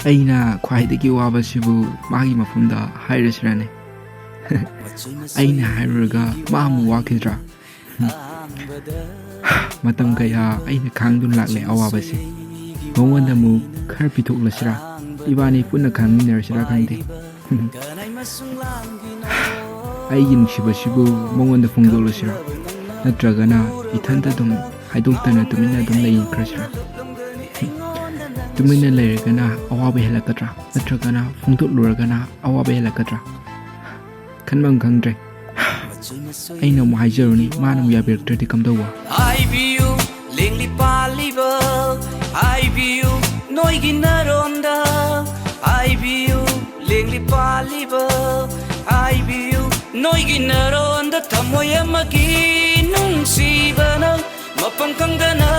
ꯑꯩꯅ ꯈ꯭ꯋꯥꯏꯗꯒꯤ ꯋꯥꯕꯁꯤꯕꯨ ꯃꯥꯒꯤ ꯃꯐꯝꯗ ꯍꯥꯏꯔꯁꯤꯔꯅꯦ ꯑꯩꯅ ꯍꯥꯏꯔꯨꯔꯒ ꯃꯥ ꯑꯃꯨꯛ ꯋꯥꯈꯤꯗ꯭ꯔꯥ ꯃꯇꯝ ꯀꯌꯥ ꯑꯩꯅ ꯈꯥꯡꯗꯨꯅ ꯂꯥꯛꯂꯦ ꯑꯋꯥꯕꯁꯦ ꯃꯉꯣꯟꯗ ꯑꯃꯨꯛ ꯈꯔ ꯄꯤꯊꯣꯛꯂꯁꯤꯔꯥ ꯏꯕꯥꯅꯤ ꯄꯨꯟꯅ ꯈꯪꯃꯤꯟꯅꯔꯁꯤꯔꯥ ꯈꯪꯗꯦ ꯑꯩꯒꯤ ꯅꯨꯡꯁꯤꯕꯁꯤꯕꯨ ꯃꯉꯣꯟꯗ ꯐꯣꯡꯗꯣꯛꯂꯁꯤꯔꯥ ꯅꯠꯇ꯭ꯔꯒꯅ ꯏꯊꯟꯇ ꯑꯗꯨꯝ ꯍꯥꯏꯗꯣꯛꯇꯅ ꯇꯨꯃꯤꯟꯅ ꯑꯗꯨꯝ ꯂꯩꯈ꯭ꯔꯁꯤꯔꯥ ꯇꯨꯃꯤꯟꯅ ꯂꯩꯔꯒꯅ ꯑꯋꯥꯕ ꯍꯦꯜꯂꯛꯀꯗ꯭ꯔꯥ ꯅꯠꯇ꯭ꯔꯒꯅ ꯐꯣꯡꯗꯣꯛꯂꯨꯔꯒꯅ ꯑꯋꯥꯕ ꯍꯦꯜꯂꯛꯀꯗ꯭ꯔꯥ ꯈꯟꯐꯝ ꯈꯪꯗ꯭ꯔꯦ ꯑꯩꯅ ꯑꯃꯨꯛ ꯍꯥꯏꯖꯔꯨꯅꯤ ꯃꯥꯅ ꯑꯃꯨꯛ ꯌꯥꯕꯤꯔꯛꯇ꯭ꯔꯗꯤ ꯀꯝꯗꯧꯕ ꯍꯥꯏꯕꯤꯌꯨ ꯂꯦꯡꯂꯤ ꯄꯥꯜꯂꯤꯕ ꯍꯥꯏꯕꯤꯌꯨ ꯅꯣꯏꯒꯤ ꯅꯔꯣꯟꯗ ꯍꯥꯏꯕꯤꯌꯨ ꯂꯦꯡꯂꯤ ꯄꯥꯜꯂꯤꯕ ꯍꯥꯏꯕꯤꯌꯨ ꯅꯣꯏꯒꯤ ꯅꯔꯣꯟꯗ ꯊꯃꯣꯏ ꯑꯃꯒꯤ ꯅꯨꯡꯁꯤꯕꯅ ꯃꯐꯝ ꯈꯪꯗꯅ